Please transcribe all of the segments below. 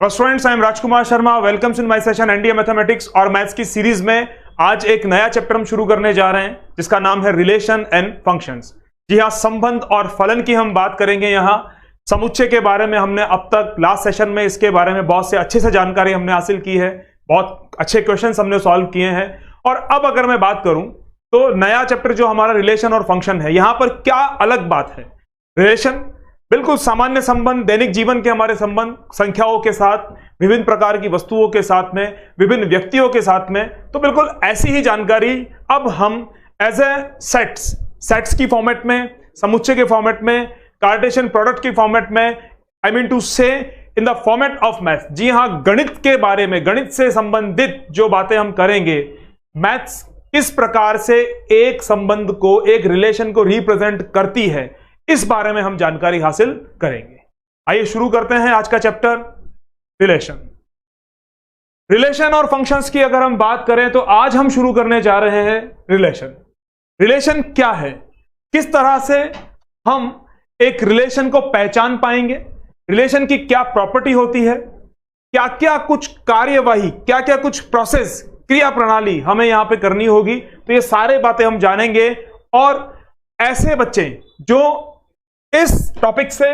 Students, I am Rajkumar Sharma. Welcome in my session NDA mathematics और maths की series में आज एक नया चैप्टर हम शुरू करने जा रहे हैं जिसका नाम है रिलेशन एंड फंक्शंस। जी हाँ, संबंध और फलन की हम बात करेंगे। यहाँ समुच्चय के बारे में हमने अब तक लास्ट सेशन में इसके बारे में बहुत से अच्छे से जानकारी हमने हासिल की है, बहुत अच्छे क्वेश्चंस हमने सॉल्व किए हैं। और अब अगर मैं बात करूं तो नया चैप्टर जो हमारा रिलेशन और फंक्शन है, यहां पर क्या अलग बात है। रिलेशन बिल्कुल सामान्य संबंध, दैनिक जीवन के हमारे संबंध, संख्याओं के साथ, विभिन्न प्रकार की वस्तुओं के साथ में, विभिन्न व्यक्तियों के साथ में, तो बिल्कुल ऐसी ही जानकारी अब हम एज ए सेट्स की फॉर्मेट में, समुच्चय के फॉर्मेट में, कार्टेशियन प्रोडक्ट के फॉर्मेट में, आई mean to say in the format of maths. जी हां, गणित के बारे में, गणित से संबंधित जो बातें हम करेंगे, मैथ्स किस प्रकार से एक संबंध को, एक रिलेशन को रिप्रेजेंट करती है, इस बारे में हम जानकारी हासिल करेंगे। आइए शुरू करते हैं आज का चैप्टर रिलेशन और फंक्शंस की अगर हम बात करें तो आज हम शुरू करने जा रहे हैं रिलेशन क्या है, किस तरह से हम एक रिलेशन को पहचान पाएंगे, रिलेशन की क्या प्रॉपर्टी होती है, क्या क्या कुछ कार्यवाही, क्या क्या कुछ प्रोसेस, क्रिया प्रणाली हमें यहां पे करनी होगी। तो ये सारे बातें हम जानेंगे। और ऐसे बच्चे जो इस टॉपिक से,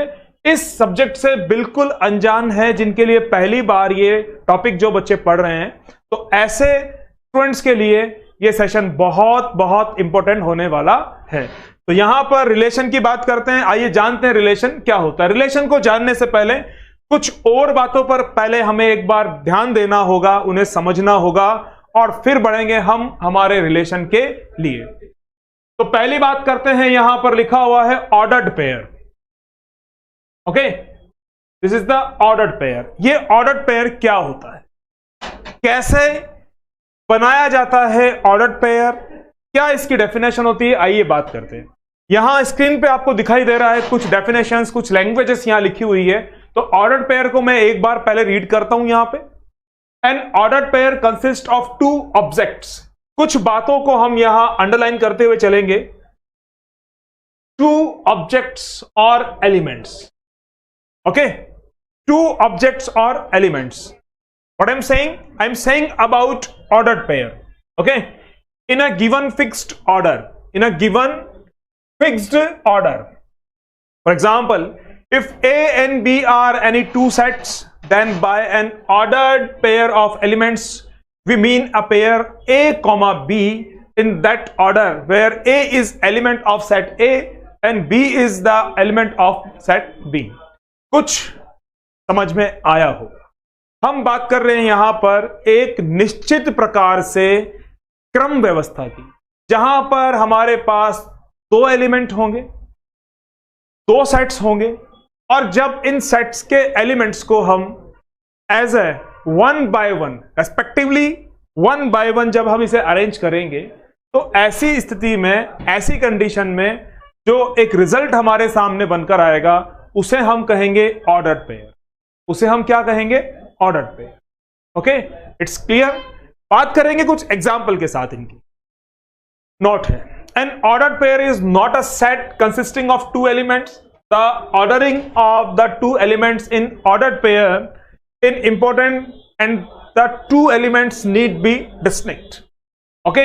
इस सब्जेक्ट से बिल्कुल अनजान है, जिनके लिए पहली बार ये टॉपिक जो बच्चे पढ़ रहे हैं, तो ऐसे स्टूडेंट्स के लिए ये सेशन बहुत बहुत इंपॉर्टेंट होने वाला है। तो यहां पर रिलेशन की बात करते हैं। आइए जानते हैं रिलेशन क्या होता है। रिलेशन को जानने से पहले कुछ और बातों पर पहले हमें एक बार ध्यान देना होगा, उन्हें समझना होगा, और फिर बढ़ेंगे हम हमारे रिलेशन के लिए। तो पहली बात करते हैं, यहां पर लिखा हुआ है ordered pair. Okay, this is the ordered pair. ये ऑर्डर्ड पेयर क्या होता है, कैसे बनाया जाता है ऑर्डर्ड पेयर, क्या इसकी डेफिनेशन होती है, आइए बात करते हैं। यहां स्क्रीन पे आपको दिखाई दे रहा है कुछ डेफिनेशंस, कुछ लैंग्वेजेस यहां लिखी हुई है। तो ऑर्डर्ड पेयर को मैं एक बार पहले रीड करता हूं। यहां पे N ordered pair consist of two objects. कुछ बातों को हम यहां अंडरलाइन करते हुए चलेंगे। टू ऑब्जेक्ट्स और एलिमेंट्स। ओके, टू ऑब्जेक्ट्स और elements. What I am saying? I am saying about ordered pair. Okay, in a given fixed order, in a given fixed order. For example, if A and B are any two sets, then by an ordered pair of elements we mean a pair A comma B in that order, where A is element of set A and B is the element of set B. कुछ समझ में आया होगा। हम बात कर रहे हैं यहां पर एक निश्चित प्रकार से क्रम व्यवस्था की, जहां पर हमारे पास दो एलिमेंट होंगे, दो सेट्स होंगे, और जब इन सेट्स के एलिमेंट्स को हम as a one by one, respectively one by one जब हम इसे अरेंज करेंगे, तो ऐसी स्थिति में, ऐसी कंडीशन में जो एक रिजल्ट हमारे सामने बनकर आएगा, उसे हम कहेंगे ऑर्डर्ड पेयर। उसे हम क्या कहेंगे? Ordered pair. Okay, it's clear. बात करेंगे कुछ एग्जाम्पल के साथ इनकी। नोट है, N ordered pair is not a set consisting of two elements. The ordering of the two elements in ordered pair is important and the two elements need be distinct. Okay?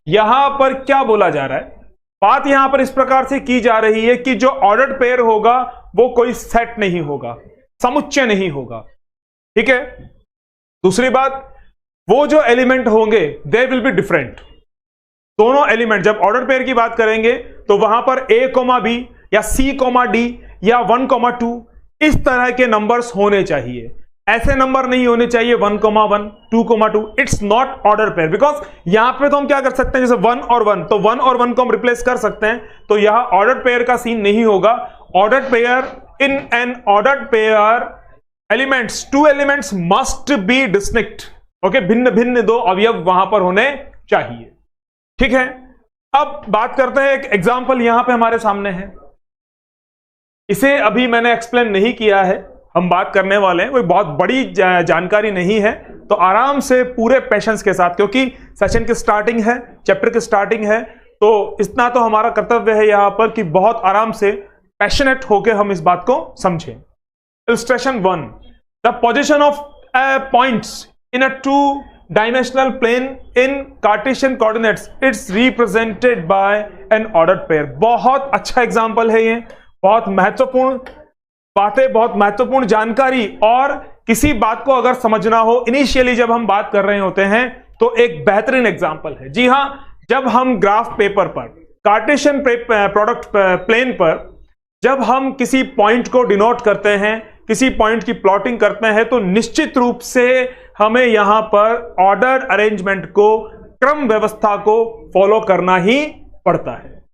यहां पर क्या बोला जा रहा है? बात यहां पर इस प्रकार से की जा रही है कि जो ऑर्डर्ड पेयर होगा वो कोई सेट नहीं होगा, समुच्चय नहीं होगा। ठीक है? दूसरी बात, वो जो एलिमेंट होंगे दे विल बी डिफरेंट। दोनों एलिमेंट, जब ऑर्डर्ड पेयर की बात करेंगे तो वहां पर A, B या C, D या 1, 2 इस तरह के नंबर्स होने चाहिए। ऐसे नंबर नहीं होने चाहिए 1, 1, 2, 2। It's not order pair, because यहां पे तो हम क्या कर सकते हैं, जैसे 1 और 1, तो 1 और 1 को हम रिप्लेस कर सकते हैं। तो यहां ऑर्डर पेयर का सीन नहीं होगा। Order pair, in an order pair elements, two elements must be distinct. Okay, भिन्न भिन्न दो अवयव वहां पर होने चाहिए। ठीक है, अब बात करते हैं, एक एग्जाम्पल यहां पे हमारे सामने है। इसे अभी मैंने एक्सप्लेन नहीं किया है, हम बात करने वाले हैं, कोई बहुत बड़ी जानकारी नहीं है, तो आराम से पूरे पेशेंस के साथ, क्योंकि सेशन की स्टार्टिंग है, चैप्टर की स्टार्टिंग है, तो इतना तो हमारा कर्तव्य है यहां पर कि बहुत आराम से पैशनेट होकर हम इस बात को समझें। Illustration 1, the position of points in a two dimensional plane in Cartesian coordinates it's represented by an ordered pair. बहुत अच्छा एग्जांपल है ये, बहुत महत्वपूर्ण बातें, बहुत महत्वपूर्ण जानकारी। और किसी बात को अगर समझना हो इनिशियली जब हम बात कर रहे होते हैं तो एक बेहतरीन एग्जांपल है। जी हां, जब हम ग्राफ पेपर पर, कार्टेशियन प्रोडक्ट प्लेन पर जब हम किसी पॉइंट को डिनोट करते हैं, किसी पॉइंट की प्लॉटिंग करते हैं, तो निश्चित रूप से हमें यहां पर ऑर्डर्ड अरेंजमेंट को, क्रम व्यवस्था को फॉलो करना ही पड़ता है।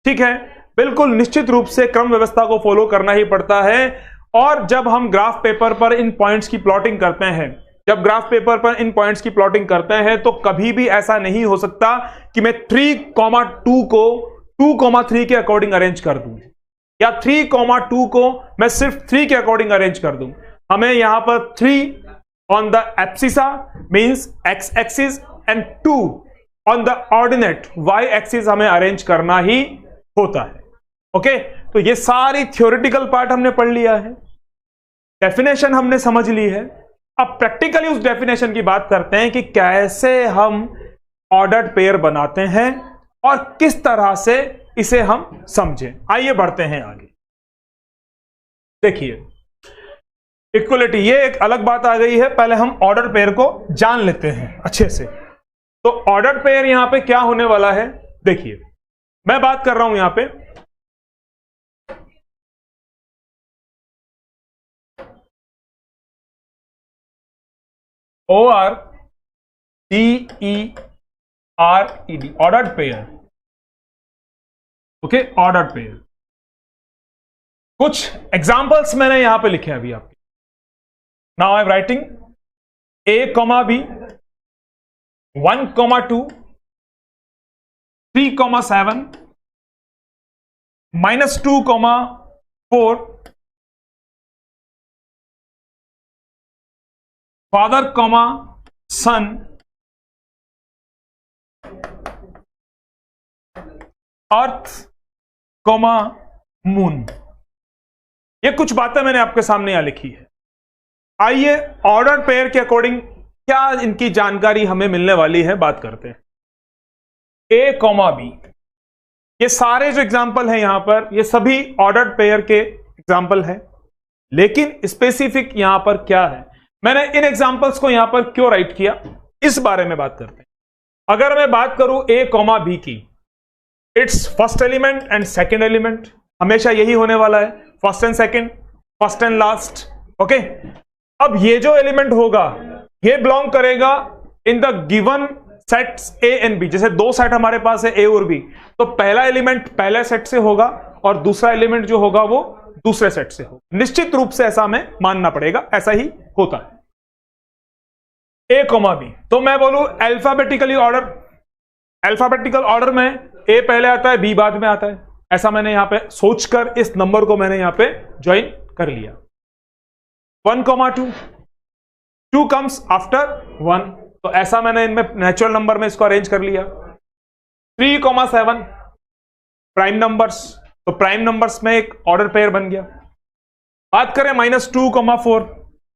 ठीक है, बिल्कुल निश्चित रूप से क्रम व्यवस्था को फॉलो करना ही पड़ता है। और जब हम ग्राफ पेपर पर इन पॉइंट्स की प्लॉटिंग करते हैं, जब ग्राफ पेपर पर इन पॉइंट्स की प्लॉटिंग करते हैं, तो कभी भी ऐसा नहीं हो सकता कि मैं 3,2 को 2,3 के अकॉर्डिंग अरेंज कर दूं, या 3,2 को मैं सिर्फ 3 के अकॉर्डिंग अरेंज कर दूं। हमें यहां पर 3 on the abscissa means X axis and 2 on the ordinate Y axis हमें अरेंज करना ही होता है। ओके, तो ये सारी थ्योरेटिकल पार्ट हमने पढ़ लिया है, डेफिनेशन हमने समझ ली है। अब प्रैक्टिकली उस डेफिनेशन की बात करते हैं कि कैसे हम ऑर्डर्ड पेयर बनाते हैं और किस तरह से इसे हम समझें। आइए बढ़ते हैं आगे। देखिए, इक्वलिटी, ये एक अलग बात आ गई है। पहले हम ऑर्डर पेयर को जान लेते हैं अच्छे से। तो ऑर्डर पेयर यहां पे क्या होने वाला है, देखिए मैं बात कर रहा हूं यहां पे ORDERED, ordered pair. Okay, ordered pair. कुछ एग्जांपल्स मैंने यहां पे लिखे अभी आपके। Now I am writing A, B 1,2 3,7 -2,4 father son earth moon. ये कुछ बातें मैंने आपके सामने यहां लिखी है। आइए ऑर्डर पेयर के अकॉर्डिंग क्या इनकी जानकारी हमें मिलने वाली है, बात करते हैं। A, B, ये सारे जो एग्जाम्पल हैं यहां पर, ये सभी ऑर्डर्ड पेयर के एग्जाम्पल हैं। लेकिन स्पेसिफिक यहां पर क्या है, मैंने इन एग्जाम्पल्स को यहां पर क्यों राइट किया, इस बारे में बात करते हैं। अगर मैं बात करूं A, B की, it's first element and second element, हमेशा यही होने वाला है, first and second, first and last. Okay, अब ये जो एलिमेंट होगा ये बिलोंग करेगा in the given sets A and B। जैसे दो सेट हमारे पास है A और B, तो पहला एलिमेंट पहले सेट से होगा और दूसरा एलिमेंट जो होगा वो दूसरे सेट से होगा। निश्चित रूप से ऐसा हमें मानना पड़ेगा, ऐसा ही होता है। A, B, तो मैं बोलूं अल्फाबेटिकली ऑर्डर, अल्फाबेटिकल ऑर्डर में A पहले आता है, B बाद में आता है। ऐसा मैंने यहां पे सोचकर इस नंबर को मैंने यहां पे ज्वाइन कर लिया। 1,2 2 कम्स आफ्टर 1, तो ऐसा मैंने इनमें नेचुरल नंबर में इसको अरेंज कर लिया। 3,7 प्राइम नंबर्स, तो प्राइम नंबर्स में एक ऑर्डर पेयर बन गया। बात करें -2,4,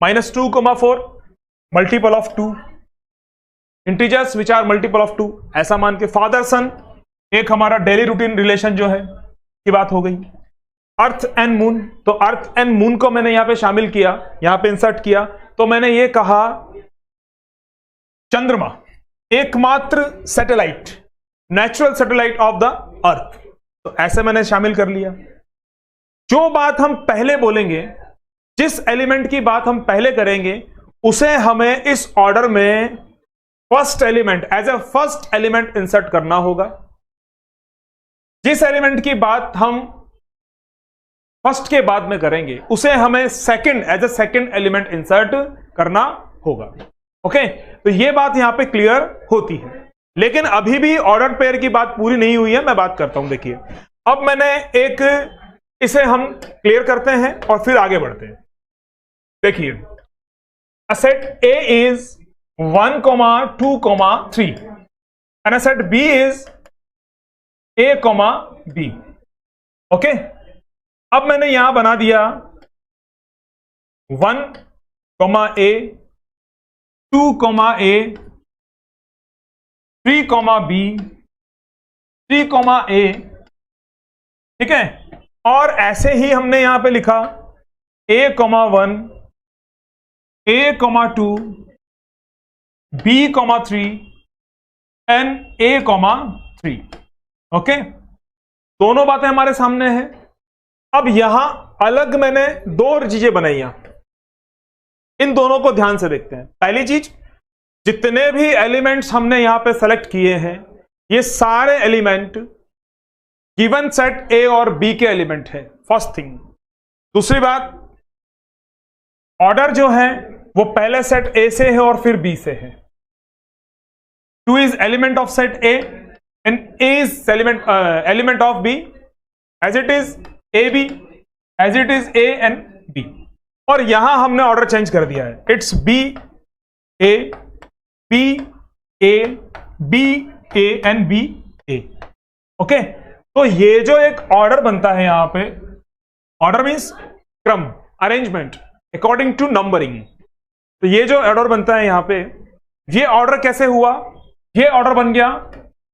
-2,4 multiple of 2, integers which are multiple of 2, ऐसा मान के फादर सन एक हमारा डेली रूटीन रिलेशन जो है की बात हो गई। अर्थ एंड मून, तो अर्थ एंड मून को मैंने यहां पे शामिल किया, यहां पे इंसर्ट किया, तो मैंने ये कहा चंद्रमा एकमात्र satellite, natural satellite of the earth, तो ऐसे मैंने शामिल कर लिया। जो बात हम पहले बोलेंगे, जिस एलिमेंट की बात हम पहले करेंगे, उसे हमें इस ऑर्डर में first element, as a first element insert करना होगा। जिस एलिमेंट की बात हम फर्स्ट के बाद में करेंगे, उसे हमें second, as a second element insert करना होगा। ओके, तो यह बात यहां पे क्लियर होती है। लेकिन अभी भी ऑर्डर पेयर की बात पूरी नहीं हुई है, मैं बात करता हूं। देखिए, अब मैंने एक, इसे हम क्लियर करते हैं और फिर आगे बढ़ते हैं। देखिए, a set A is 1, 2, 3 and a set B is A, B. Okay, अब मैंने यहां बना दिया 1, कॉमा ए, 2 कॉमा ए, 3 कॉमा बी, 3 कॉमा ए, ठीक है। और ऐसे ही हमने यहां पे लिखा a comma 1, a comma 2, b comma 3 and a comma 3। Okay, दोनों बातें हमारे सामने हैं। अब यहां अलग मैंने दो चीजें बनाई हैं, इन दोनों को ध्यान से देखते हैं। पहली चीज, जितने भी एलिमेंट्स हमने यहां पे सेलेक्ट किए हैं, ये सारे एलिमेंट गिवन सेट ए और बी के एलिमेंट है, फर्स्ट थिंग। दूसरी बात, ऑर्डर जो है वो पहले सेट ए से है और फिर बी से है। 2 is element of set A and A is element of B, as it is A B, as it is A and B. और यहां हमने ऑर्डर चेंज कर दिया है, it's B A, B A, B A and B A. Okay, तो ये जो एक ऑर्डर बनता है यहां पे, ऑर्डर मीन्स क्रम, अरेंजमेंट अकॉर्डिंग टू नंबरिंग। तो ये जो ऑर्डर बनता है यहां पे, ये ऑर्डर कैसे हुआ? ये ऑर्डर बन गया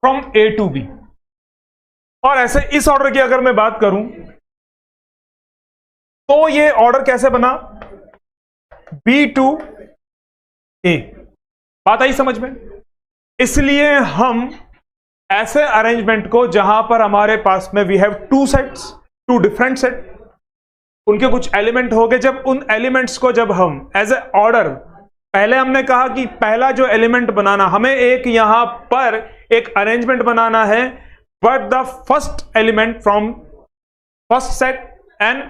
फ्रॉम ए टू बी। और ऐसे इस ऑर्डर की अगर मैं बात करूं तो ये ऑर्डर कैसे बना? बी टू ए। बात आई समझ में? इसलिए हम ऐसे अरेंजमेंट को, जहां पर हमारे पास में we have 2 sets, 2 different set, उनके कुछ एलिमेंट हो गए, जब उन एलिमेंट्स को जब हम एज ए ऑर्डर, पहले हमने कहा कि पहला जो एलिमेंट बनाना, हमें एक यहां पर एक अरेंजमेंट बनाना है, but the first element from first set and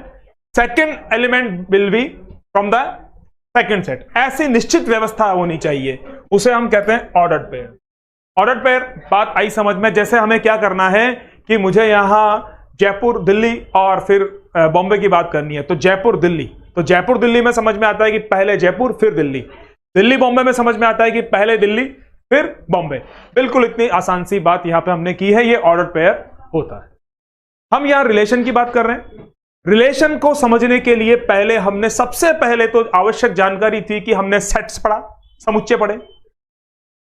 second element will be from the second set. ऐसी निश्चित व्यवस्था होनी चाहिए, उसे हम कहते हैं ऑर्डर्ड पेयर। ऑर्डर्ड पेयर, बात आई समझ में? जैसे हमें क्या करना है कि मुझे यहां जयपुर, दिल्ली और फिर बॉम्बे की बात करनी है, तो जयपुर दिल्ली, तो जयपुर दिल्ली में समझ में आता है कि पहले जयपुर फिर दिल्ली, दिल्ली बॉम्बे में समझ में आता है कि पहले दिल्ली फिर बॉम्बे। बिल्कुल इतनी आसान सी बात यहां पे हमने की है, ये ऑर्डर्ड पेयर होता है। हम यहां रिलेशन की बात कर रहे हैं। रिलेशन को समझने के लिए पहले हमने, सबसे पहले तो आवश्यक जानकारी थी कि हमने सेट्स पढ़ा, समुच्चय पढ़े।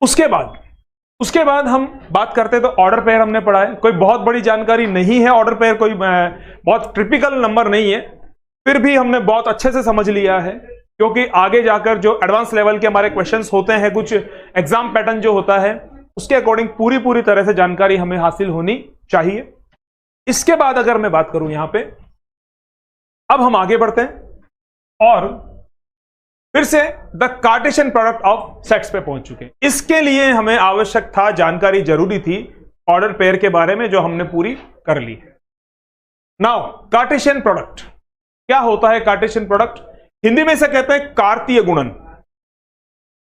उसके बाद हम बात करते तो ऑर्डर पेयर हमने पढ़ा है। कोई बहुत बड़ी जानकारी नहीं है, ऑर्डर पेयर कोई बहुत ट्रिपिकल नंबर नहीं है, फिर भी हमने बहुत अच्छे से समझ लिया है, क्योंकि आगे जाकर जो एडवांस लेवल के हमारे क्वेश्चंस होते हैं, कुछ एग्जाम पैटर्न जो होता है, उसके अकॉर्डिंग पूरी तरह से जानकारी हमें हासिल होनी चाहिए। इसके बाद अगर मैं बात करूं यहां पे, अब हम आगे बढ़ते हैं और फिर से the Cartesian product of sets पे पहुंच चुके। इसके लिए हमें आवश्यक था, जानकारी जरूरी थी ऑर्डर पेयर के बारे में, जो हमने पूरी कर ली है। नाउ कार्टेशियन प्रोडक्ट क्या होता है? कार्टेशियन प्रोडक्ट हिंदी में इसे कहते हैं कार्तीय गुणन।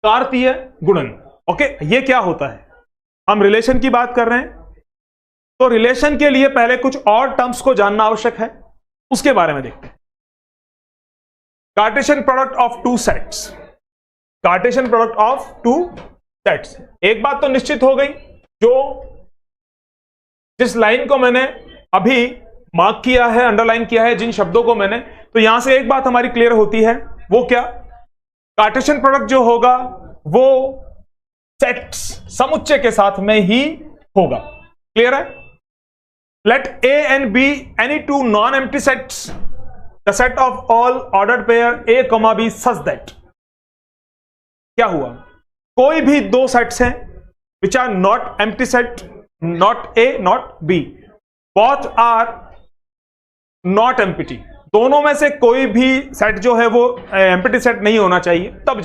कार्तीय गुणन, ओके, ये क्या होता है? हम रिलेशन की बात कर रहे हैं, तो रिलेशन के लिए पहले कुछ और टर्म्स को जानना आवश्यक है, उसके बारे में देखते हैं। Cartesian product of 2 sets, Cartesian product of 2 sets. एक बात तो निश्चित हो गई, जिस लाइन को मैंने अभी मार्क किया है, अंडरलाइन किया है, जिन शब्दों को मैंने, तो यहां से एक बात हमारी क्लियर होती है, वो क्या? कार्टेशियन प्रोडक्ट जो होगा वो सेट्स, समुच्चय के साथ में ही होगा। क्लियर है? Let A and B any 2 non-empty sets, the set of all ordered pair A, B such that, क्या हुआ? कोई भी 2 सेट्स हैं which are not empty set, not A, not B, both are not empty। दोनों में से कोई भी सेट जो है वो एम्प्टी सेट नहीं होना चाहिए, तब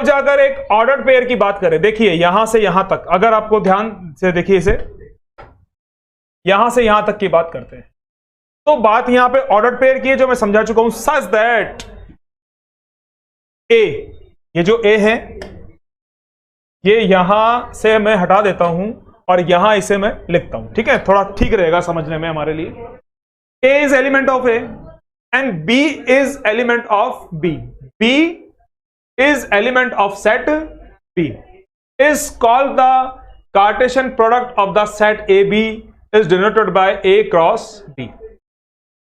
जाकर एक ऑर्डर्ड पेयर की बात करें। देखिए यहां से यहां तक, अगर आपको ध्यान से देखिए, इसे यहां से यहां तक की बात करते हैं, तो बात यहां पे ऑर्डर्ड पेयर की है, जो मैं समझा चुका हूं। सच दैट ए, ये जो ए है, ये यहां से मैं हटा देता हूं और यहां इसे मैं लिखता हूं, ठीक है? थोड़ा ठीक रहेगा समझने में हमारे लिए। A is element of A and B is element of B, B is element of set B, is called the Cartesian product of the set A B is denoted by A cross B।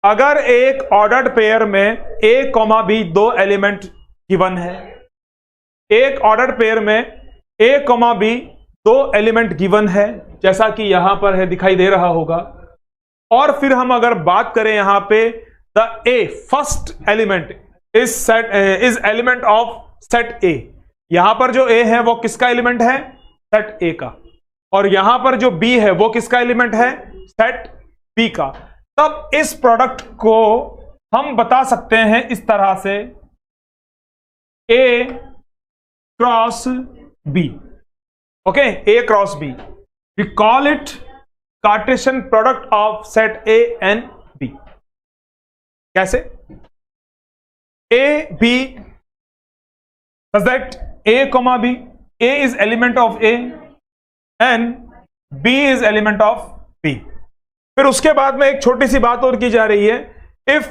अगर एक ordered pair में A, B 2 element given है, एक order pair में A comma B दो element given है जैसा कि यहां पर है, दिखाई दे रहा होगा। और फिर हम अगर बात करें यहां पे the A first element is element of set ए, यहां पर जो ए है वो किसका एलिमेंट है? सेट ए का। और यहां पर जो बी है वो किसका एलिमेंट है? सेट बी का। तब इस प्रोडक्ट को हम बता सकते हैं इस तरह से, A cross B. Okay, A cross B, we call it Cartesian product of set A and B. कैसे? A B such that a comma b, a is element of a and b is element of b। फिर उसके बाद में एक छोटी सी बात और की जा रही है, if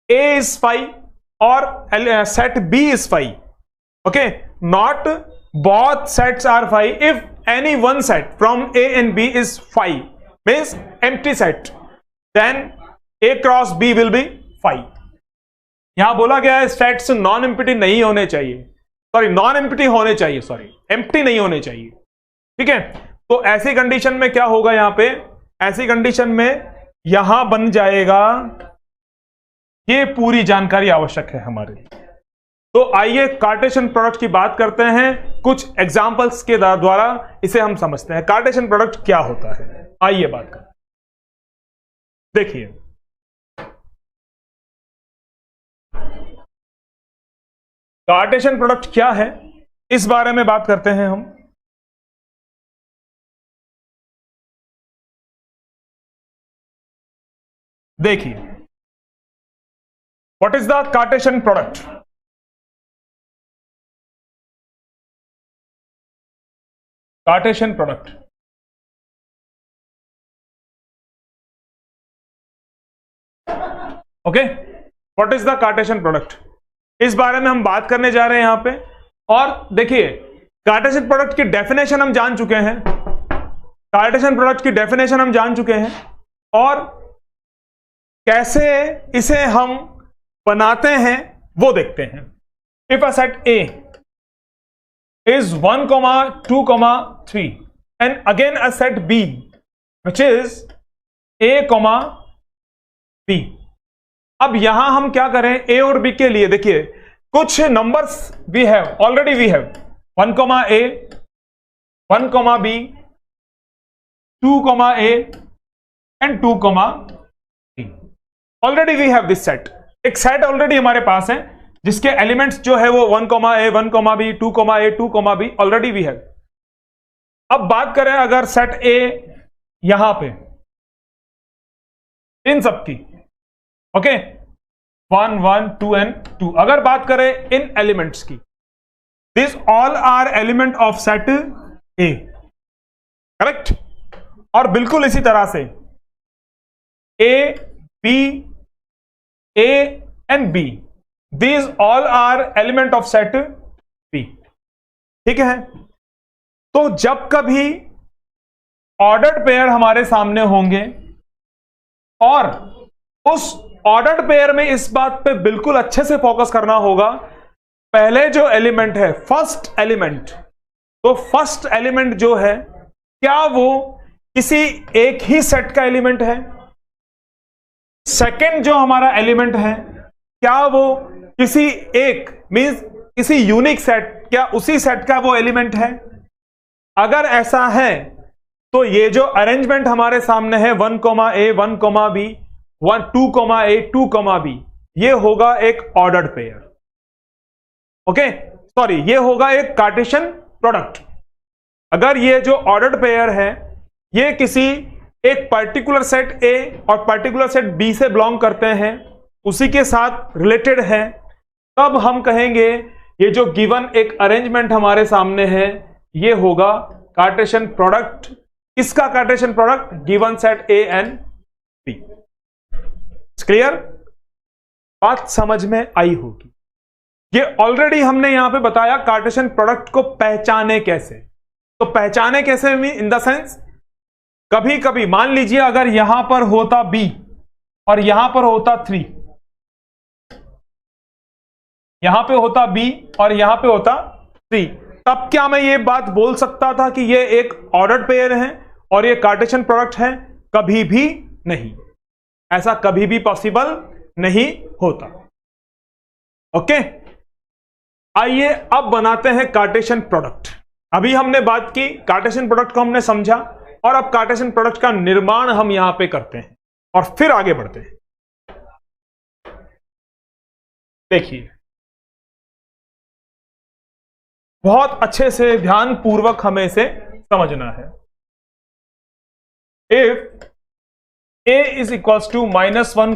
a is phi और set b is phi, okay, not both sets are phi, if any one set from a and b is phi, means empty set, then a cross b will be phi। यहां बोला गया है sets non empty नहीं होने चाहिए, sorry non empty होने चाहिए, sorry empty नहीं होने चाहिए। ठीक है, तो ऐसी कंडीशन में क्या होगा? यहां पे ऐसी कंडीशन में यहां बन जाएगा, ये पूरी जानकारी आवश्यक है हमारे लिए। तो आइए कार्टेशियन प्रोडक्ट की बात करते हैं, कुछ एग्जांपल्स के द्वारा इसे हम समझते हैं कार्टेशियन प्रोडक्ट क्या होता है। आइए बात करें। देखिए, कार्टेशियन प्रोडक्ट क्या है इस बारे में बात करते हैं हम। देखिए, what is the Cartesian product? Cartesian product okay, what is the Cartesian product, इस बारे में हम बात करने जा रहे हैं यहां पे। और देखिए, कार्टेशियन प्रोडक्ट की डेफिनेशन हम जान चुके हैं, कार्टेशियन प्रोडक्ट की डेफिनेशन हम जान चुके हैं, और कैसे इसे हम बनाते हैं वो देखते हैं। If a set A is 1, 2, 3 and again a set B which is a, b। अब यहां हम क्या करें? ए और बी के लिए देखिए, कुछ numbers we have already, we have 1, a 1, b 2, a and 2, b। Already we have this set, एक सेट ऑलरेडी हमारे पास है जिसके एलिमेंट्स जो है वो 1, a 1, b 2, a 2, b already we have. अब बात करें अगर सेट ए यहां पे इन सब की, ओके 1, 1, 2 एंड 2, अगर बात करें इन एलिमेंट्स की, this all are element of set A, correct. और बिल्कुल इसी तरह से A, B, A and B, these all are element of set B. ठीक है, तो जब कभी ऑर्डर्ड पेयर हमारे सामने होंगे, और उस ऑर्डर्ड पेयर में इस बात पे बिल्कुल अच्छे से फोकस करना होगा, पहले जो एलिमेंट है फर्स्ट एलिमेंट, तो फर्स्ट एलिमेंट जो है क्या वो किसी एक ही सेट का एलिमेंट है? सेकंड जो हमारा एलिमेंट है क्या वो किसी एक मींस किसी यूनिक सेट, क्या उसी सेट का वो एलिमेंट है? अगर ऐसा है तो ये जो अरेंजमेंट हमारे सामने है 1, a 1, b 1, 2, a 2, b, ये होगा एक ऑर्डर्ड पेयर। ओके, सॉरी, ये होगा एक कार्टेशियन प्रोडक्ट। अगर ये जो ऑर्डर्ड पेयर है ये किसी एक पर्टिकुलर सेट ए और पर्टिकुलर सेट बी से बिलोंग करते हैं, उसी के साथ रिलेटेड है, तब हम कहेंगे ये जो गिवन एक अरेंजमेंट हमारे सामने है ये होगा कार्टेशियन प्रोडक्ट। किसका Cartesian product? Given set A and B. Clear? बात समझ में आई होगी। ये ऑलरेडी हमने यहां पे बताया कार्टेशियन प्रोडक्ट को पहचाने कैसे। तो पहचाने कैसे इन द सेंस, कभी कभी मान लीजिए अगर यहां पर होता बी और यहां पर होता 3, यहां पे होता B और यहां पे होता C, तब क्या मैं ये बात बोल सकता था कि ये एक ऑर्डर्ड पेयर है और ये कार्टेशियन प्रोडक्ट है? कभी भी नहीं, ऐसा कभी भी पॉसिबल नहीं होता। ओके, आइए अब बनाते हैं कार्टेशियन प्रोडक्ट। अभी हमने बात की, कार्टेशियन प्रोडक्ट को हमने समझा, और अब कार्टेशियन प्रोडक्ट का निर्माण हम यहां पे करते हैं और फिर आगे बढ़ते हैं। देखिए, बहुत अच्छे से ध्यान पूर्वक हमें इसे समझना है। If a is equals to -1,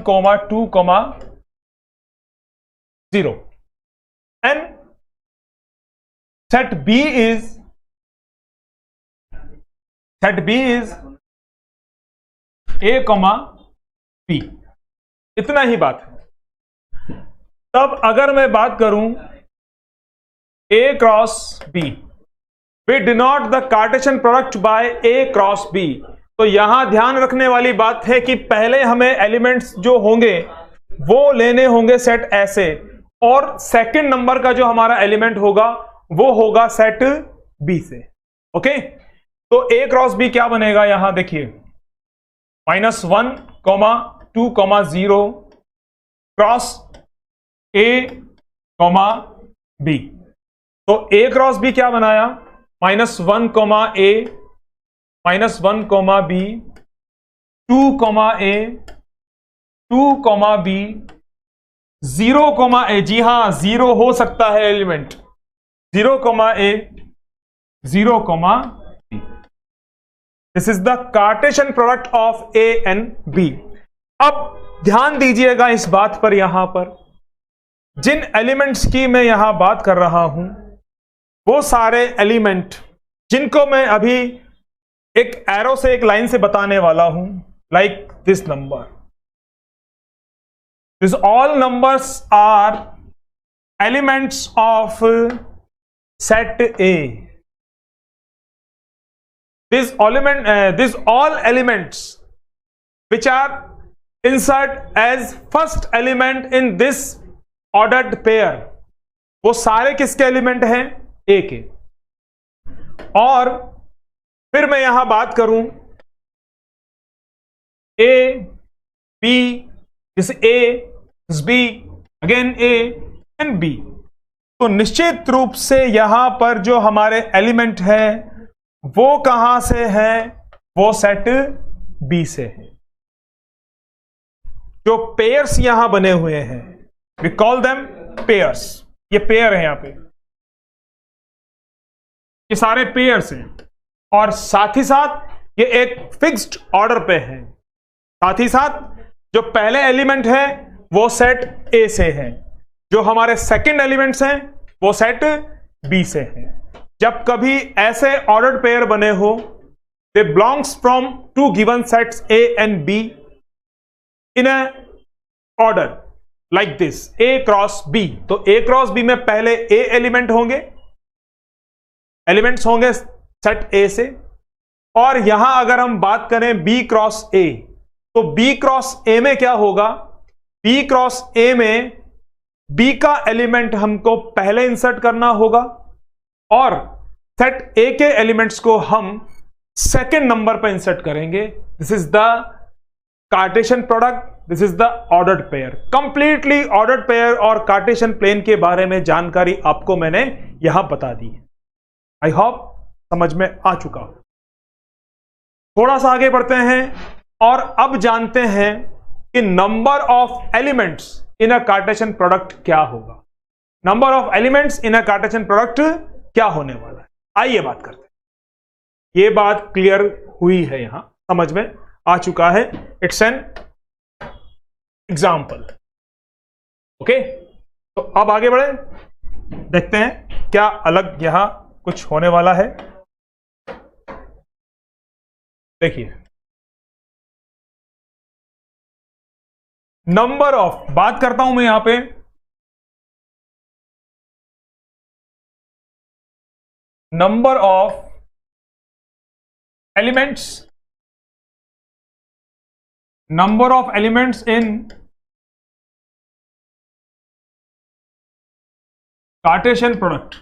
2, 0 and set b is a, b, इतना ही बात है। तब अगर मैं बात करूं a cross b, we denote the Cartesian product by a cross b, तो यहां ध्यान रखने वाली बात है कि पहले हमें एलिमेंट्स जो होंगे वो लेने होंगे सेट ऐसे, और सेकंड नंबर का जो हमारा एलिमेंट होगा वो होगा सेट बी से। ओके, तो a क्रॉस b क्या बनेगा? यहां देखिए, -1, 2, 0 क्रॉस a, b, तो a क्रॉस b क्या बनाया? -1, a, -1, b, 2, a, 2, b, 0, a, जी हां 0 हो सकता है element, 0, a, 0, b। This is the Cartesian product of a and b। अब ध्यान दीजिएगा इस बात पर, यहां पर जिन एलिमेंट्स की मैं यहां बात कर रहा हूं वो सारे एलिमेंट जिनको मैं अभी एक एरो से, एक लाइन से बताने वाला हूं, लाइक दिस नंबर, this all numbers are elements of set A. These all elements which are insert as first element in this ordered pair, वो सारे किसके एलिमेंट हैं? ए के। और फिर मैं यहां बात करूं A, B, this A, this B, again A and B, तो निश्चित रूप से यहां पर जो हमारे एलिमेंट है वो कहां से है? वो सेट बी से है। जो पेयर्स यहां बने हुए हैं, वी कॉल देम पेयर्स, ये पेयर है, यहां पे ये सारे पेयर्स हैं, और साथ ही साथ ये एक फिक्स्ड ऑर्डर पे है। साथ ही साथ जो पहले एलिमेंट है वो सेट ए से है, जो हमारे सेकंड एलिमेंट्स हैं वो सेट बी से है। जब कभी ऐसे ऑर्डर्ड पेयर बने हो, they belongs from two given sets A and B in a order like this, A cross B, तो ए क्रॉस बी में पहले ए एलिमेंट होंगे, एलिमेंट्स होंगे सेट ए से, और यहां अगर हम बात करें बी क्रॉस ए, तो बी क्रॉस ए में क्या होगा? बी क्रॉस ए में बी का एलिमेंट हमको पहले इंसर्ट करना होगा, और सेट ए के एलिमेंट्स को हम सेकेंड नंबर पर इंसर्ट करेंगे। This is the Cartesian product, this is the ordered pair. Completely ordered pair और कार्टेशियन प्लेन के बारे में जानकारी आपको मैंने यहां बता दी है। आई होप समझ में आ चुका हो। थोड़ा सा आगे बढ़ते हैं और अब जानते हैं कि number of elements in a Cartesian product क्या होगा। Number of elements in a Cartesian product क्या होने वाला है, आइए बात करते हैं। यह बात क्लियर हुई है, यहां समझ में आ चुका है। It's an example. ओके, तो अब आगे बढ़े, देखते हैं क्या अलग यहां कुछ होने वाला है। देखिए, नंबर ऑफ, बात करता हूं मैं यहां पे number of elements, number of elements in Cartesian product.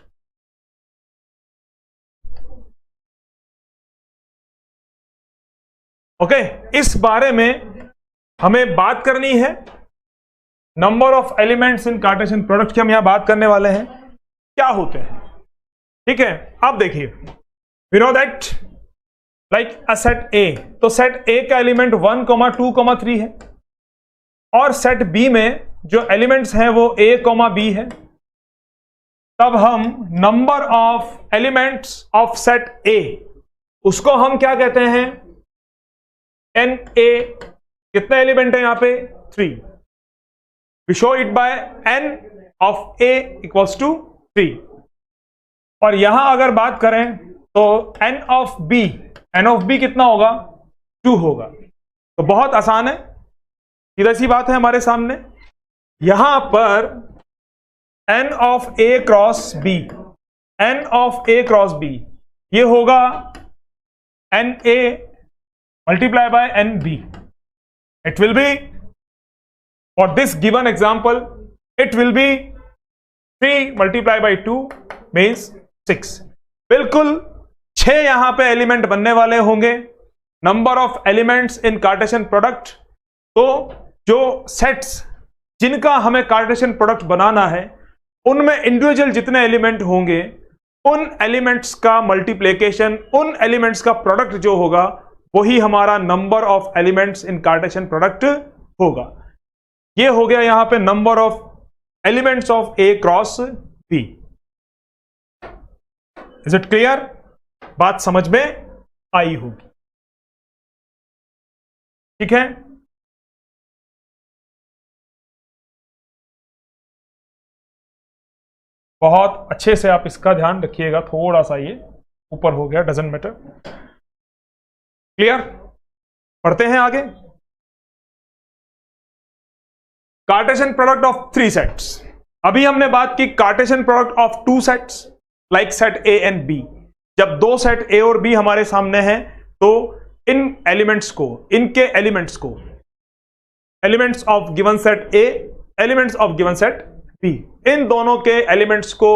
Okay, इस बारे में हमें बात करनी है। Number of elements in Cartesian product की हम यहां बात करने वाले हैं, क्या होते हैं। ठीक है, आप देखिए, we know that like a set A, तो सेट ए का एलिमेंट 1, 2, 3 है, और सेट बी में जो एलिमेंट्स हैं वो ए, बी है। तब हम number of elements of set ए, उसको हम क्या कहते हैं, एन ए। कितने एलिमेंट है यहां पे, 3। We show it by N of A equals to 3। और यहां अगर बात करें तो एन ऑफ बी कितना होगा, 2 होगा। तो बहुत आसान है, सीधा सी बात है हमारे सामने। यहां पर N of A cross B, ये होगा N A multiply by N B. It will be, for this given example, it will be 3 multiply by 2 means 6। बिल्कुल 6 यहां पे एलिमेंट बनने वाले होंगे। Number of elements in Cartesian product, तो जो सेट्स जिनका हमें कार्टेशियन प्रोडक्ट बनाना है, उनमें इंडिविजुअल जितने एलिमेंट होंगे, उन एलिमेंट्स का मल्टीप्लिकेशन, उन एलिमेंट्स का प्रोडक्ट जो होगा, वही हमारा number of elements in Cartesian product होगा। ये हो गया यहां पे number of elements of A cross B. Is it clear? बात समझ में आई होगी, ठीक है। बहुत अच्छे से आप इसका ध्यान रखिएगा, थोड़ा सा ये ऊपर हो गया, डजंट मैटर। क्लियर? पढ़ते हैं आगे। Cartesian product of 3 sets. अभी हमने बात की Cartesian product of 2 sets, like set A and B. जब 2 सेट ए और बी हमारे सामने हैं, तो इन एलिमेंट्स को, इनके एलिमेंट्स को, elements of given set A, elements of given set B, इन दोनों के एलिमेंट्स को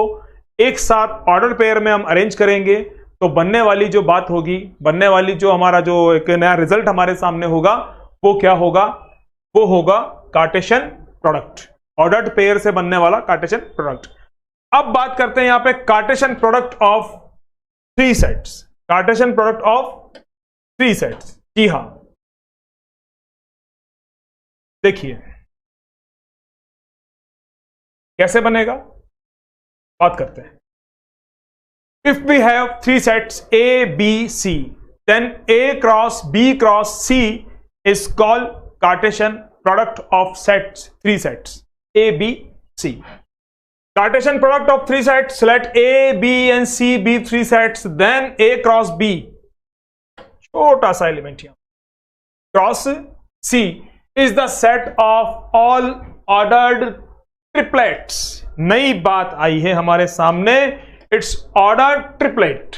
एक साथ ऑर्डर पेयर में हम अरेंज करेंगे, तो बनने वाली जो बात होगी, बनने वाली जो हमारा जो एक नया रिजल्ट हमारे सामने होगा, वो क्या होगा, वो होगा कार्टेशियन प्रोडक्ट, ऑर्डर्ड पेयर से बनने वाला कार्टेशियन प्रोडक्ट। अब बात करते हैं यहां पे Cartesian product of 3 sets, Cartesian product of 3 sets. जी हां, देखिए कैसे बनेगा, बात करते हैं। If we have 3 sets A, B, C, then A cross B cross C is called Cartesian product of sets, 3 sets A, B, C. Cartesian product of 3 sets, let A, B and C be 3 sets, then A cross B, छोटा सा element यहां, cross C is the set of all ordered triplets। नई बात आई है हमारे सामने, it's order triplet.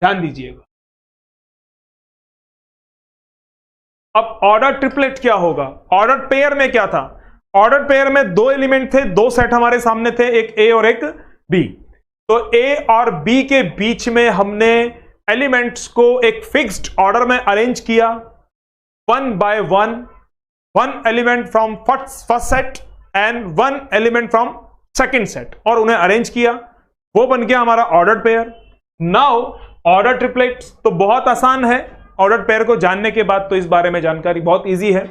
ध्यान दीजिएगा, अब ऑर्डर ट्रिपलेट क्या होगा, ऑर्डर पेयर में क्या था, ऑर्डर पेयर में 2 एलिमेंट थे, 2 सेट हमारे सामने थे, एक ए और एक बी। तो ए और बी के बीच में हमने एलिमेंट्स को एक फिक्स्ड ऑर्डर में अरेंज किया, 1 by 1 element from first set and 1 element from second set, और उन्हें अरेंज किया, वो बन गया हमारा ordered pair. Now order triplets तो बहुत आसान है, ऑर्डर्ड पेयर को जानने के बाद तो इस बारे में जानकारी बहुत इजी है।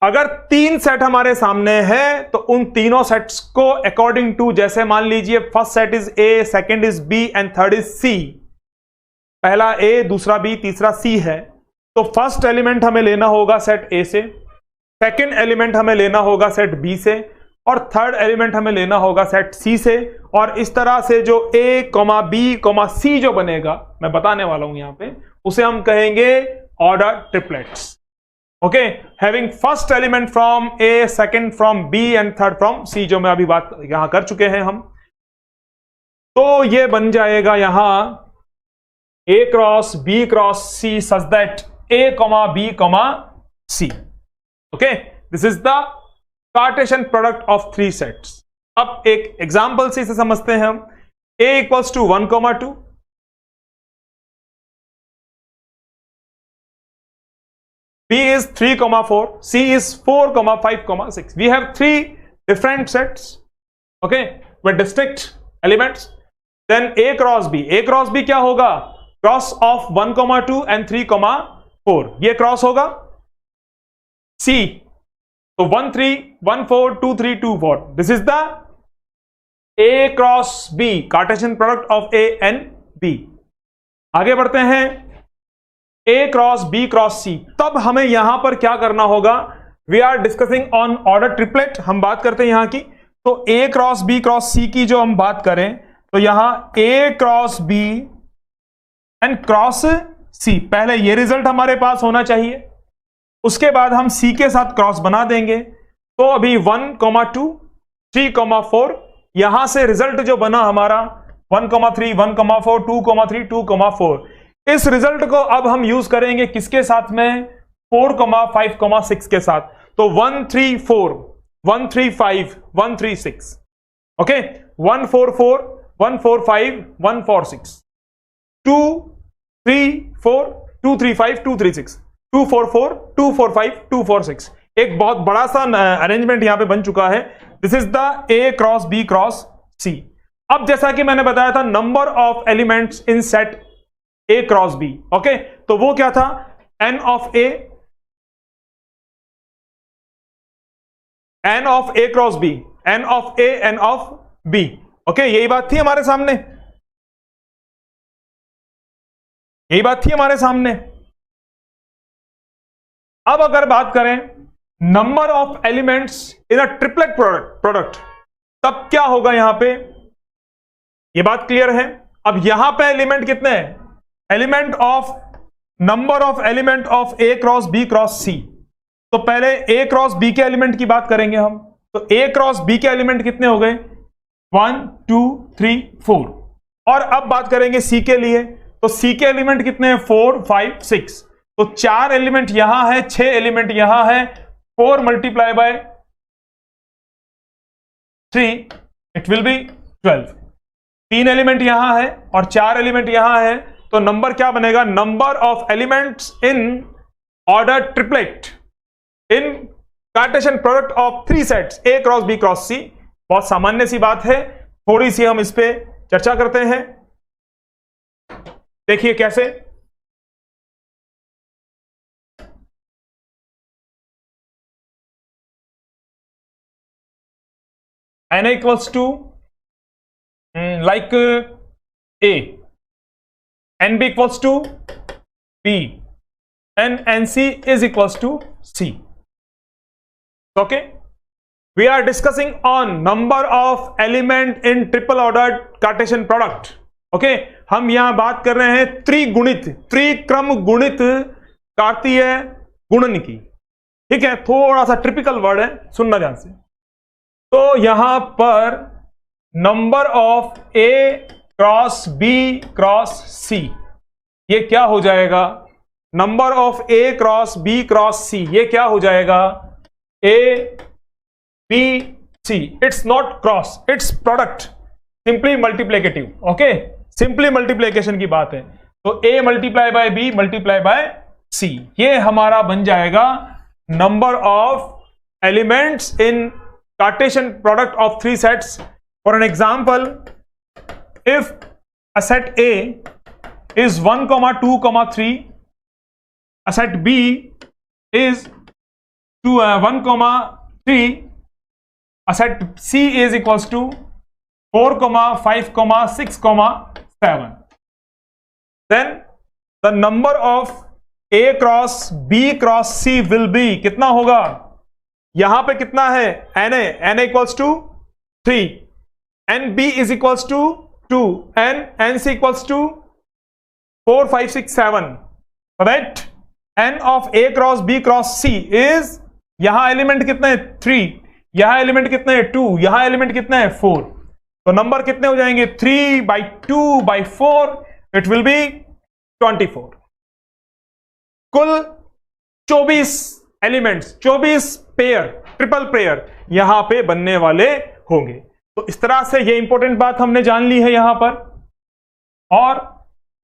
अगर 3 सेट हमारे सामने है, तो उन तीनों सेट्स को अकॉर्डिंग टू, जैसे मान लीजिए first set is A, second is B and third is C, पहला ए, दूसरा बी, तीसरा सी है, तो फर्स्ट एलिमेंट हमें लेना होगा सेट ए से, सेकेंड एलिमेंट हमें लेना होगा सेट बी से, और थर्ड एलिमेंट हमें लेना होगा सेट सी से। और इस तरह से जो ए, बी, सी जो बनेगा, मैं बताने वाला हूं यहां पे, उसे हम कहेंगे order triplets. Okay, having first element from A, second from B and third from C, जो मैं अभी बात यहां कर चुके हैं हम। तो ये बन जाएगा यहां A cross B cross C such that A, B, C. Okay, this is the Cartesian product of 3 sets। अब एक एग्जाम्पल से इसे समझते हैं हम। a equals to 1,2, b is 3,4, c is 4,5,6. We have three different sets, okay, with distinct elements. Then a cross b, a cross b क्या होगा? Cross of 1,2 and 3,4, ये क्रॉस होगा। c, तो 1 3 1 4 2 3 2 4, this is the a cross b, Cartesian product of a and b। आगे बढ़ते हैं, a cross b cross c। तब हमें यहां पर क्या करना होगा? We are discussing on order triplet, हम बात करते हैं यहां की। तो a cross b cross c की जो हम बात करें, तो यहां a cross b and cross c, पहले ये रिजल्ट हमारे पास होना चाहिए, उसके बाद हम c के साथ क्रॉस बना देंगे। तो अभी 1,2 3,4, यहां से रिजल्ट जो बना हमारा 1,3 1,4 2,3 2,4, इस रिजल्ट को अब हम यूज करेंगे किसके साथ में? 4,5,6 के साथ। तो 1 3 4 1 3 5 1 3 6, ओके, 1 4 4 1 4 5 1 4 6, 2 3 4 2 3 5 2 3 6, 2 4 4 2 4 5 2 4 6। एक बहुत बड़ा सा अरेंजमेंट यहां पे बन चुका है। This is the a cross b cross c। अब जैसा कि मैंने बताया था, number of elements in set a cross b, okay, तो वो क्या था? n of a cross b, n of a n of b, okay, यही बात थी हमारे सामने, यही बात थी हमारे सामने। अब अगर बात करें number of elements in a triplet product, तब क्या होगा? यहां पे ये बात क्लियर है। अब यहां पे एलिमेंट कितने हैं? Element of, number of element of a cross b cross c। तो पहले a क्रॉस b के एलिमेंट की बात करेंगे हम। तो a क्रॉस b के एलिमेंट कितने हो गए? 1 2 3 4। और अब बात करेंगे c के लिए। तो c के एलिमेंट कितने हैं? 4 5 6। तो 4 एलिमेंट यहां है, 6 एलिमेंट यहां है। 4 multiply by 3, it will B 12। 3 element यहां है और 4 एलिमेंट यहां है। तो नंबर क्या बनेगा? Number of elements in order triplet in Cartesian product of 3 sets a cross b cross c। बहुत सामान्य सी बात है, थोड़ी सी हम इस पे चर्चा करते हैं। देखिए कैसे। n equals to like a, nb equals to b, and nc is equals to c. Okay, we are discussing on number of element in triple ordered Cartesian product. Okay, हम यहां बात कर रहे हैं त्रिगुणित, त्रिक्रम गुणित कार्तीय गुणन की। ठीक है, थोड़ा सा ट्रिपिकल वर्ड है, सुनना ध्यान से। तो यहां पर number of a cross b cross c, ये क्या हो जाएगा? Number of a cross b cross c, ये क्या हो जाएगा? a b c। It's not cross, it's product, simply multiplicative. Okay, simply multiplication की बात है। तो a multiply by b multiply by c, ये हमारा बन जाएगा number of elements in Cartesian product of 3 sets. For an example, if a set A is 1, 2, 3, a set B is 1, 3, a set C is equals to 4, 5, 6, 7. Then the number of A cross B cross C will be कितना होगा? यहां पे कितना है? na equals to 3, nb is equals to 2, nc equals to 4 5 6 7। Right, n of a cross b cross c is, यहां element कितने हैं? 3, यहां एलिमेंट कितने हैं? 2, यहां एलिमेंट कितने हैं? 4। तो नंबर कितने हो जाएंगे? 3 by 2 by 4, it will B 24। कुल 24 एलिमेंट्स, 24 पेयर, ट्रिपल पेयर यहां पे बनने वाले होंगे। तो इस तरह से ये इंपॉर्टेंट बात हमने जान ली है यहां पर। और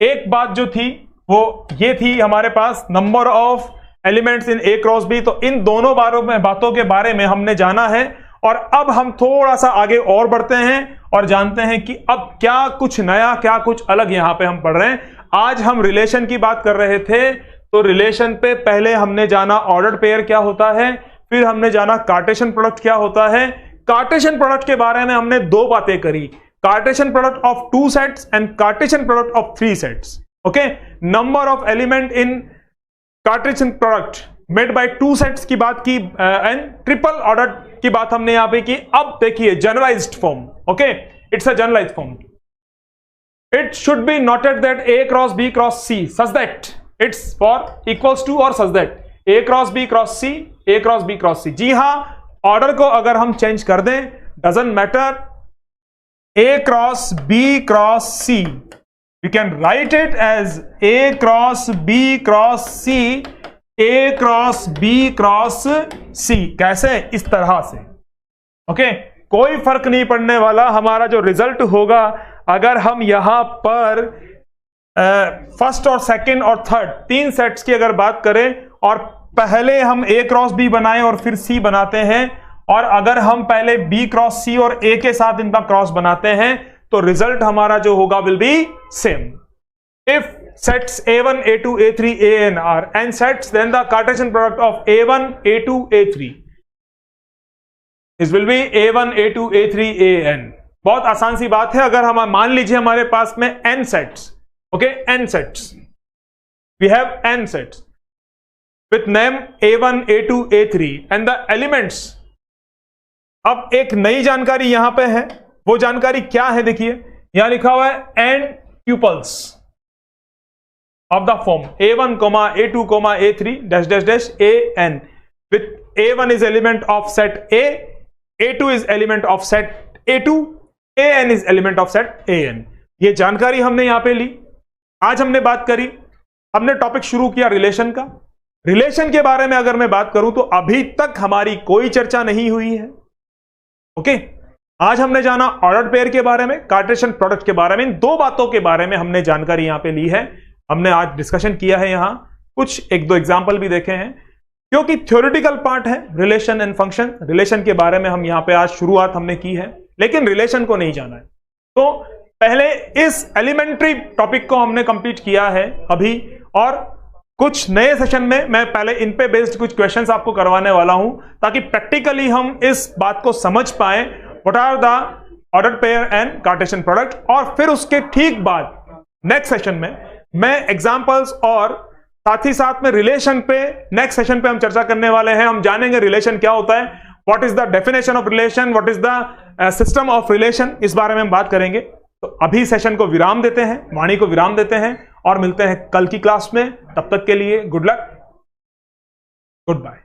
एक बात जो थी वो ये थी हमारे पास number of elements in A cross B. तो इन दोनों बातों के बारे में हमने जाना है। और अब हम थोड़ा सा आगे और बढ़ते हैं और जानते हैं कि अब क्या कुछ नया, क्या कुछ अलग यहां पे हम पढ़ रहे हैं। आज हम रिलेशन की बात कर रहे थे, तो रिलेशन पे पहले हमने जाना ऑर्डर्ड पेयर क्या होता है, फिर हमने जाना कार्टेशियन प्रोडक्ट क्या होता है। कार्टेशियन प्रोडक्ट के बारे में हमने दो बातें करी, Cartesian product of 2 sets and Cartesian product of 3 sets. Okay, number of element in Cartesian product made by 2 sets की बात की एंड ट्रिपल ऑर्डर की बात हमने यहां पे की। अब देखिए generalized form, okay, it's a generalized form. It should be noted that A cross B cross C such that it's for equals to और such that A cross B cross C, A cross B cross C. जी हां, order को अगर हम change कर दें, doesn't matter, A cross B cross C, we can write it as a cross b cross c, a cross b cross c। कैसे? इस तरह से। ओके, कोई फर्क नहीं पड़ने वाला। हमारा जो रिजल्ट होगा, अगर हम यहां पर फर्स्ट और सेकंड और थर्ड 3 सेट्स की अगर बात करें और पहले हम a क्रॉस b बनाएं और फिर c बनाते हैं, और अगर हम पहले b क्रॉस c और a के साथ इनका क्रॉस बनाते हैं, तो रिजल्ट हमारा जो होगा will be same. If sets a1 a2 a3 an are n sets, then the Cartesian product of a1 a2 a3 will be a1 a2 a3 an। बहुत आसान सी बात है। अगर हम मान लीजिए हमारे पास में n sets, okay, n sets, we have n sets with name a1 a2 a3 and the elements। अब एक नई जानकारी यहां पे है, वो जानकारी क्या है? देखिए यहां लिखा हुआ है n tuples of the form a1, a2, a3 dash dash dash an, with a1 is element of set A, a2 is element of set a2, an is element of set an। ये जानकारी हमने यहां पे ली। आज हमने बात करी, हमने टॉपिक शुरू किया रिलेशन का। रिलेशन के बारे में अगर मैं बात करूं तो अभी तक हमारी कोई चर्चा नहीं हुई है। ओके, आज हमने जाना ऑर्डर्ड पेयर के बारे में, कार्टेशियन प्रोडक्ट के बारे में। इन दो बातों के बारे में हमने जानकारी यहां पे ली है, हमने आज डिस्कशन किया है। यहां कुछ 1-2 एग्जांपल भी देखे हैं, क्योंकि थ्योरेटिकल पार्ट है रिलेशन एंड फंक्शन। रिलेशन के बारे में हम यहां पे आज शुरुआत हमने की है, लेकिन रिलेशन को नहीं जाना है। तो पहले इस एलिमेंट्री टॉपिक को हमने कंप्लीट किया है अभी, और कुछ नए सेशन में मैं पहले इन पे बेस्ड कुछ क्वेश्चंस आपको करवाने वाला हूं, ताकि प्रैक्टिकली हम इस बात को समझ पाए what are the ordered pair and Cartesian product. और फिर उसके ठीक बाद नेक्स्ट सेशन में मैं एग्जांपल्स और साथ ही साथ में रिलेशन पे नेक्स्ट सेशन पे हम चर्चा करने वाले हैं। हम जानेंगे रिलेशन क्या होता है, what is the definition of relation, what is the system of relation, इस बारे में हम बात करेंगे। तो अभी सेशन को विराम देते हैं, वाणी को विराम देते हैं, और मिलते हैं कल की क्लास में। तब तक के लिए गुड लक, गुड बाय।